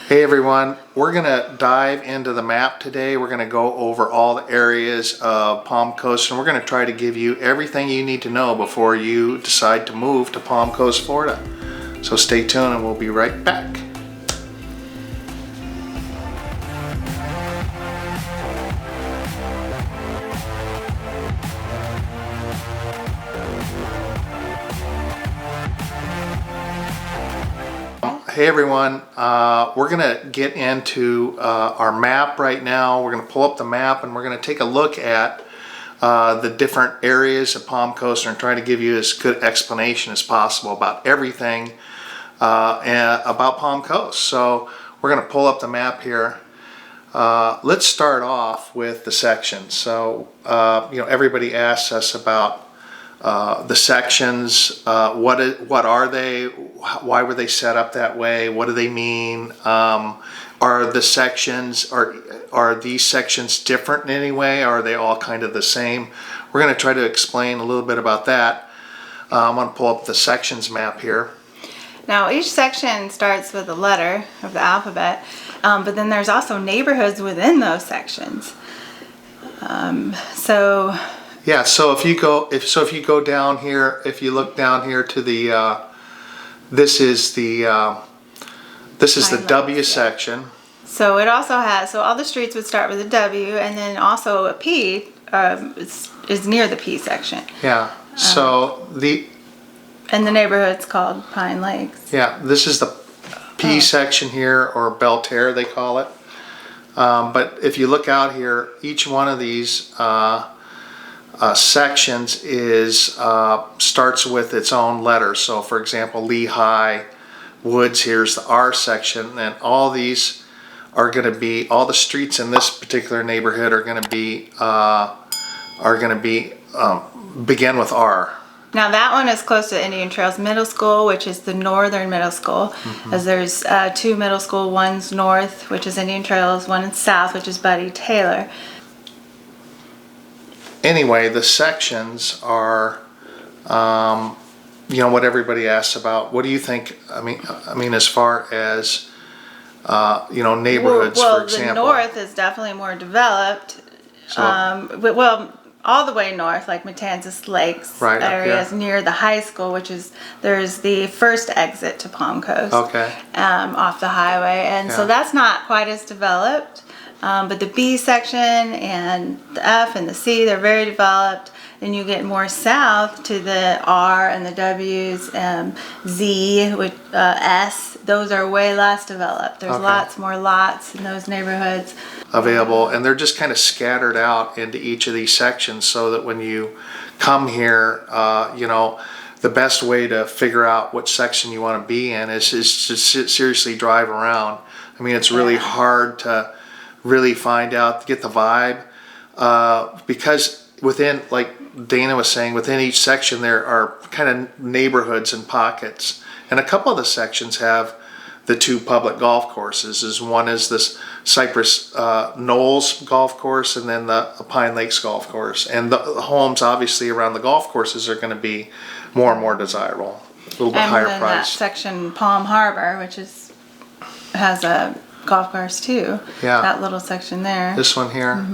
Hey everyone, we're going to dive into the map today. We're going to go over all the areas of Palm Coast, and we're going to try to give you everything you need to know before you decide to move to Palm Coast, Florida. So stay tuned and we'll be right back. Hey everyone, we're going to get into our map right now. We're going to pull up the map and we're going to take a look at the different areas of Palm Coast and try to give you as good explanation as possible about everything about Palm Coast. So we're going to pull up the map here. Let's start off with the sections. So everybody asks us about the sections. What are they? Why were they set up that way? What do they mean? Are the sections are these sections different in any way? Are they all kind of the same? We're going to try to explain a little bit about that. I'm going to pull up the sections map here. Now each section starts with a letter of the alphabet, but then there's also neighborhoods within those sections. Yeah, so if you go down here, if you look down here to the this is the W section. So it also has, all the streets would start with a W, and then also a P is near the P section. Yeah. So and the neighborhood's called Pine Lakes. Yeah, this is the P section here, or Belterre they call it. But if you look out here, each one of these sections starts with its own letter. So for example, Lehigh Woods, here's the R section, and all these are going to be, all the streets in this particular neighborhood are going to be begin with R. Now that one is close to Indian Trails Middle School, which is the northern middle school, as there's two middle school, one's north, which is Indian Trails, one is south, which is Buddy Taylor. Anyway, the sections are, what everybody asks about. What do you think? I mean, as far as neighborhoods, for example. The north is definitely more developed. All the way north, like Matanzas Lakes areas near the high school, there's the first exit to Palm Coast. Okay. Off the highway, and so that's not quite as developed. But the B section and the F and the C, they're very developed. Then you get more south to the R and the W's, Z, with S. Those are way less developed. There's lots more lots in those neighborhoods available, and they're just kind of scattered out into each of these sections, so that when you come here, the best way to figure out which section you want to be in is to seriously drive around. I mean, it's really hard to really find out, get the vibe, because within, like Dana was saying, within each section there are kind of neighborhoods and pockets, and a couple of the sections have the two public golf courses. One is this Cypress Knolls golf course, and then the Pine Lakes golf course, and the homes obviously around the golf courses are going to be more and more desirable, a little bit higher price. That section Palm Harbor, which has a golf course too. Yeah. That little section there. This one here.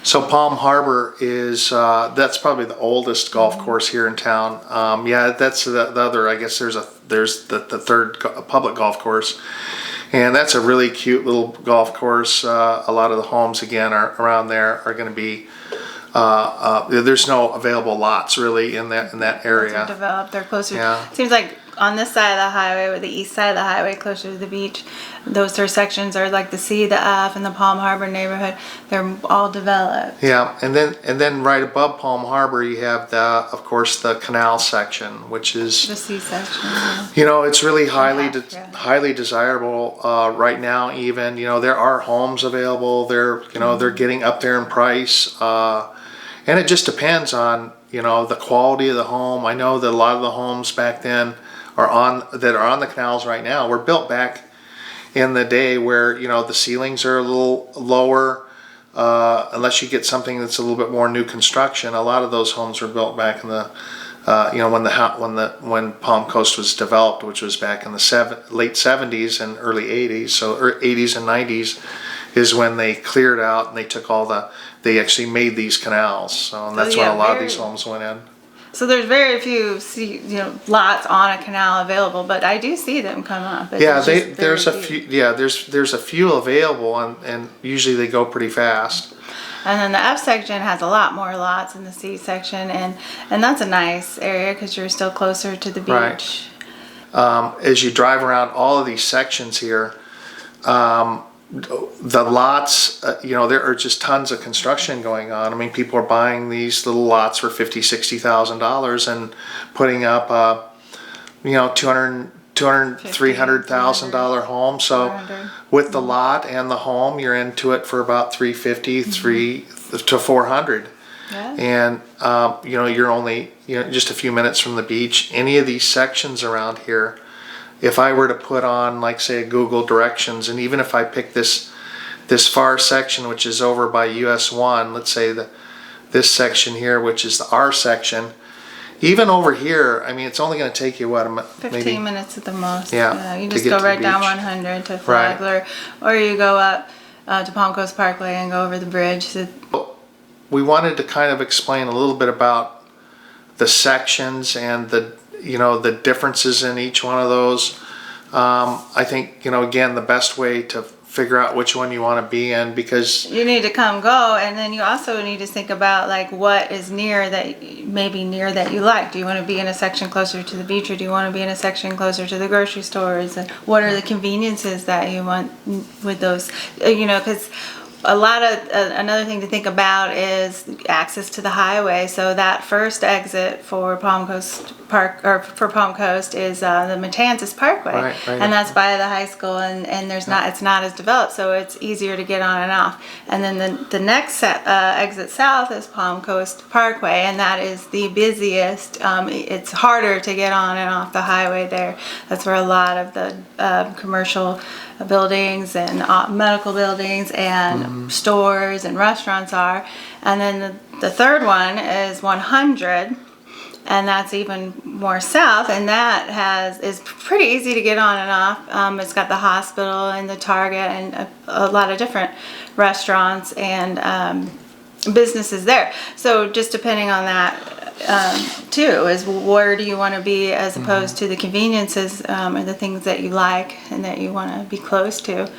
So Palm Harbor is that's probably the oldest golf course here in town. That's the other. I guess there's the third public golf course, and that's a really cute little golf course. A lot of the homes again around there are going to be. There's no available lots really in that area. They're developed. They're closer. Yeah. It seems like on this side of the highway, or the east side of the highway, closer to the beach, those three sections are like the C, the F, and the Palm Harbor neighborhood. They're all developed. Yeah, and then right above Palm Harbor, you have of course the Canal section, which is the C section. It's really highly desirable right now. Even there are homes available. They're getting up there in price, and it just depends on the quality of the home. I know that a lot of the homes back then are on the canals right now were built back in the day where the ceilings are a little lower, unless you get something that's a little bit more new construction. A lot of those homes were built back in the when Palm Coast was developed, which was back in the late 70s and early 80s, so 80s and 90s is when they cleared out and they actually made these canals. So and that's when a lot of these homes went in. So there's very few lots on a canal available, but I do see them come up. Yeah, there's a few. Yeah, there's a few available, and usually they go pretty fast. And then the F section has a lot more lots than the C section, and that's a nice area because you're still closer to the beach. Right. As you drive around all of these sections here, the lots, there are just tons of construction going on. I mean, people are buying these little lots for $50,000-$60,000 and putting up, $200,000, $300,000 home. So 400. with the lot and the home, you're into it for about $350,000 to $400,000. Yeah. And you're only just a few minutes from the beach. Any of these sections around here, if I were to put on, like, say, Google directions, and even if I pick this far section, which is over by US 1, let's say this section here, which is the R section, even over here, I mean, it's only going to take you, what, 15 minutes at the most. Yeah, You to just get go to right the down beach. 100 to Flagler, or you go up to Palm Coast Parkway and go over the bridge. So we wanted to kind of explain a little bit about the sections and the differences in each one of those. I think, again, the best way to figure out which one you want to be in, because you need to go, and then you also need to think about, like, what is near that you like. Do you want to be in a section closer to the beach, or do you want to be in a section closer to the grocery stores? And what are the conveniences that you want with those? Because a lot of another thing to think about is access to the highway. So that first exit for Palm Coast is the Matanzas Parkway, right. and that's by the high school, and it's not as developed, so it's easier to get on and off. And then the next exit south is Palm Coast Parkway, and that is the busiest. It's harder to get on and off the highway there. That's where a lot of the commercial buildings and medical buildings and stores and restaurants are. And then the third one is 100, and that's even more south, and that is pretty easy to get on and off. It's got the hospital and the Target and a lot of different restaurants and businesses there. So just depending on that too, is where do you want to be, as opposed to the conveniences and the things that you like and that you want to be close to.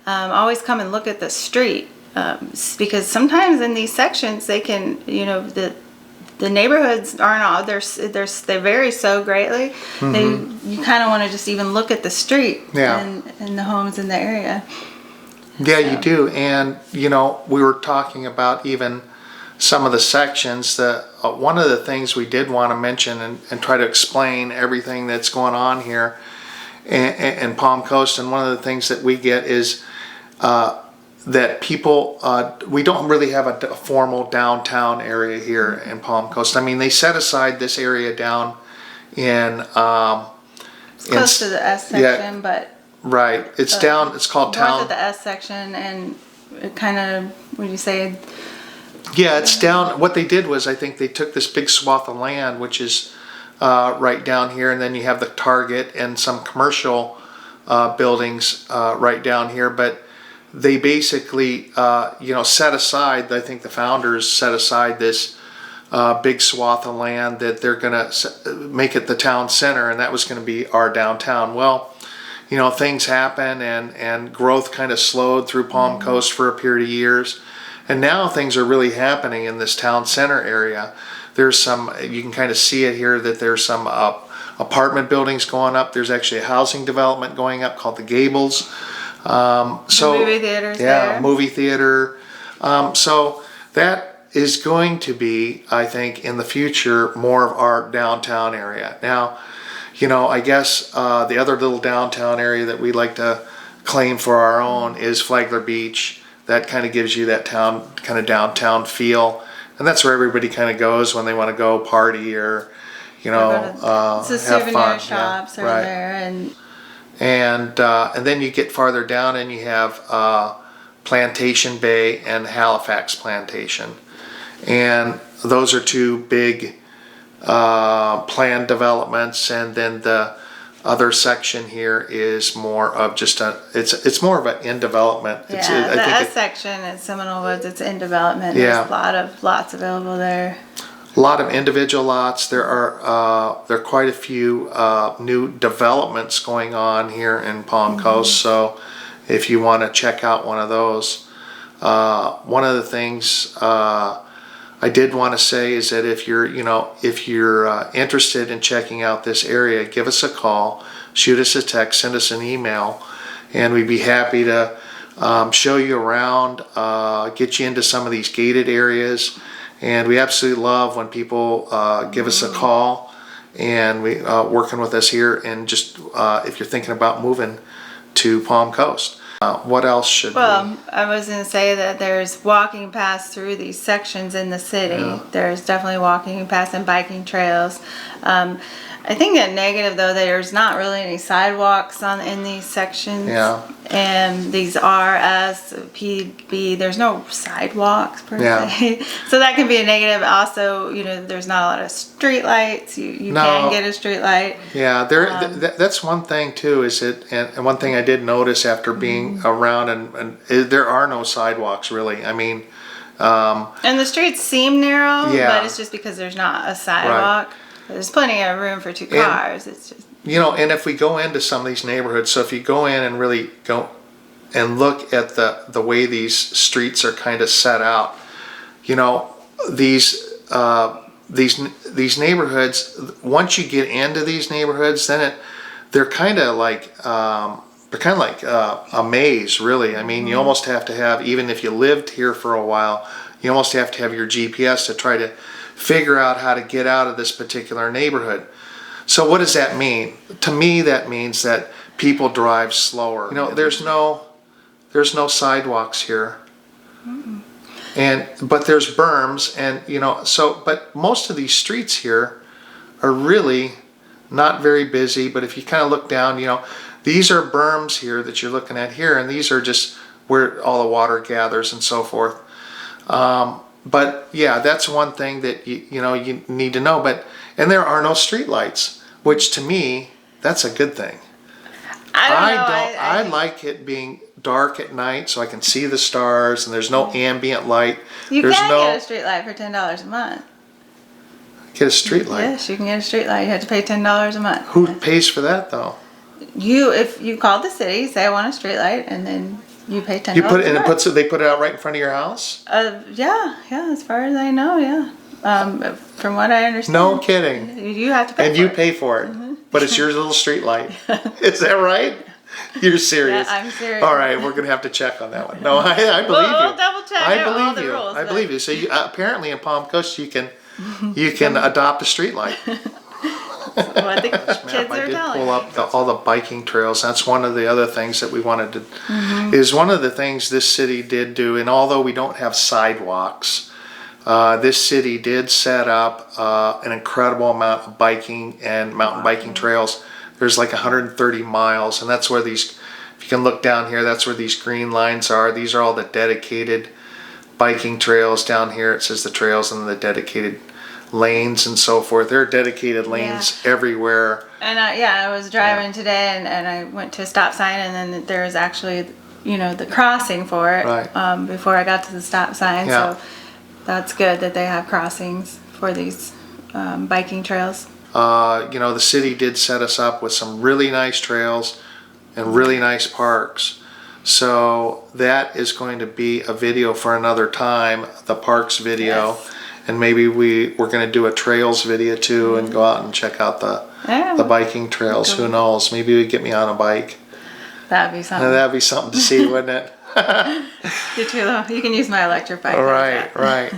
Always come and look at the street, because sometimes in these sections they can, the neighborhoods aren't all they vary so greatly. You kind of want to just even look at the street and the homes in the area. Yeah, so. You do. And we were talking about even some of the sections. One of the things we did want to mention and try to explain everything that's going on here in Palm Coast, and one of the things that we get is that people, we don't really have a formal downtown area here in Palm Coast. I mean, they set aside this area down in it's close to the S section, but right, it's down. It's called north town. Of the S section, and it kind of, what do you say? Yeah, it's down. What they did was, I think they took this big swath of land, which is right down here, and then you have the Target and some commercial buildings right down here. But they basically, set aside, I think the founders set aside this big swath of land that they're going to make it the town center, and that was going to be our downtown. Well, things happen, and growth kind of slowed through Palm Coast for a period of years. And now things are really happening in this town center area. There's some, you can kind of see it here, that there's some apartment buildings going up. There's actually a housing development going up called the Gables. The movie theaters there. Movie theater. So that is going to be, I think, in the future, more of our downtown area. Now, I guess the other little downtown area that we like to claim for our own is Flagler Beach. That kind of gives you that kind of downtown feel, and that's where everybody kind of goes when they want to go party or, the have souvenir fun. shops are right. there, and then you get farther down and you have Plantation Bay and Halifax Plantation, and those are two big planned developments, and then the other section here is more of just it's more of an in development. Yeah, It's, the I think S section at Seminole Woods, it's in development. Yeah. There's a lots available there. a lot of individual lots. There are quite a few new developments going on here in Palm Coast. So if you want to check out one of those, one of the things I did want to say is that if you're interested in checking out this area, give us a call, shoot us a text, send us an email, and we'd be happy to show you around, get you into some of these gated areas. And we absolutely love when people give us a call and we working with us here. And just if you're thinking about moving to Palm Coast, what else should Well, I was going to say that there's walking paths through these sections in the city. Yeah. There's definitely walking paths and biking trails. I think a negative, though, there's not really any sidewalks in these sections. Yeah. And these RSPB, there's no sidewalks per Yeah. se. So that can be a negative. Also, there's not a lot of street lights. You No. can get a street light. Yeah, that's one thing too. Is it and one thing I did notice after being around and there are no sidewalks really. I mean, And the streets seem narrow, Yeah. but it's just because there's not a sidewalk. There's plenty of room for two cars. It's just and if we go into some of these neighborhoods, so if you go in and really go and look at the way these streets are kind of set out, these neighborhoods. Once you get into these neighborhoods, then they're kind of like a maze, really. I mean, you almost have to have, even if you lived here for a while, you almost have to have your GPS to try to figure out how to get out of this particular neighborhood. So what does that mean? To me, that means that people drive slower. There's no sidewalks here. But there's berms, and but most of these streets here are really not very busy. But if you kind of look down, these are berms here that you're looking at here, and these are just where all the water gathers and so forth. But yeah, that's one thing that you need to know. And there are no street lights, which to me, that's a good thing. I like it being dark at night so I can see the stars, and there's no ambient light. You can get a street light for $10 a month. Get a street light? Yes, you can get a street light. You have to pay $10 a month. Who pays for that though? If you call the city, say I want a street light, and then you pay $10. You put it, and they put it out right in front of your house? Yeah. As far as I know, yeah. From what I understand. No kidding. You have to pay. And you pay for it, but it's your little street light. Is that right? You're serious? Yeah, I'm serious. All right, we're gonna have to check on that one. No, I believe you. We'll double check I believe all the you. rules. I believe you. So apparently in Palm Coast you can adopt a street light. What the kids I are did telling pull me. up all the biking trails. That's one of the other things that we wanted to. Is one of the things this city did do, and although we don't have sidewalks, this city did set up an incredible amount of biking and mountain biking trails. There's like 130 miles, and that's where these. If you can look down here, that's where these green lines are. These are all the dedicated biking trails down here. It says the trails and the dedicated lanes and so forth. There are dedicated lanes everywhere. And I was driving today, and I went to a stop sign, and then there was actually, the crossing for it before I got to the stop sign. Yeah. So that's good that they have crossings for these biking trails. The city did set us up with some really nice trails and really nice parks. So that is going to be a video for another time, the parks video. Yes. And maybe we're going to do a trails video too and go out and check out the biking trails. Who knows? Maybe we get me on a bike. That'd be something. That'd be something to see, wouldn't it? You can use my electric bike. Right.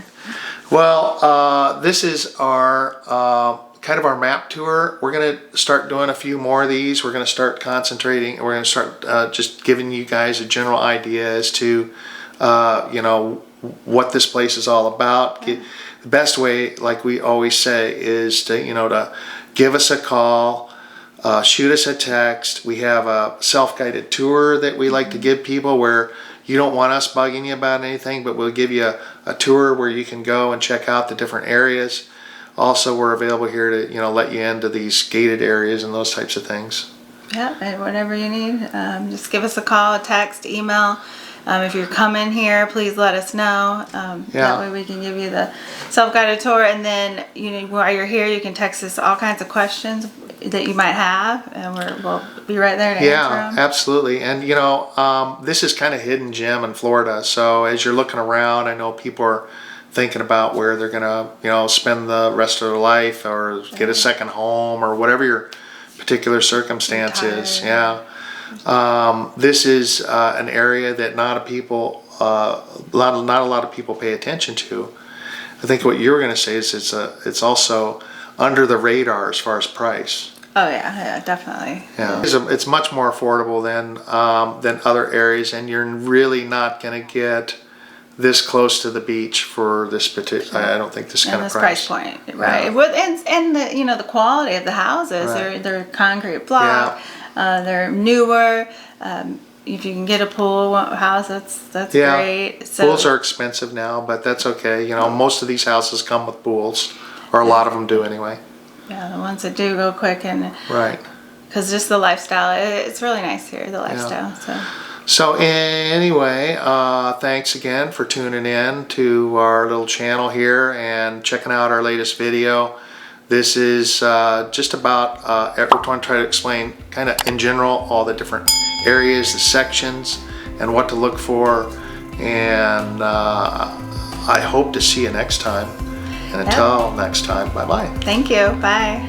Well, this is our kind of our map tour. We're going to start doing a few more of these. We're going to start concentrating. We're going to start just giving you guys a general idea as to, what this place is all about. The best way, like we always say, is to give us a call, shoot us a text. We have a self-guided tour that we like to give people where you don't want us bugging you about anything, but we'll give you a tour where you can go and check out the different areas. also we're available here to, let you into these gated areas and those types of things. Yeah, and whatever you need, just give us a call, a text, email. If you're coming here, please let us know. That way we can give you the self-guided tour. And then, while you're here, you can text us all kinds of questions that you might have, and we'll be right there to answer them. Yeah, absolutely. And, this is kind of hidden gem in Florida. So as you're looking around, I know people are thinking about where they're going to, spend the rest of their life or get a second home or whatever your particular circumstances. Yeah. This is an area that not a lot of people pay attention to. I think what you were going to say is it's also under the radar as far as price. Oh yeah, definitely. Yeah, it's much more affordable than other areas, and you're really not going to get this close to the beach for this particular. I don't think this kind of price point, right? Yeah. And the the quality of the houses. Right. They're concrete block. Yeah. They're newer. If you can get a pool house, that's great. So, pools are expensive now, but that's okay. Most of these houses come with pools, or a lot of them do anyway. Yeah, the ones that do go quick and right. Because just the lifestyle, it's really nice here. The lifestyle. Yeah. So anyway, thanks again for tuning in to our little channel here and checking out our latest video. This is just about, we're trying to try to explain kind of in general all the different areas, the sections, and what to look for. And I hope to see you next time. And until next time, bye-bye. Thank you. Bye.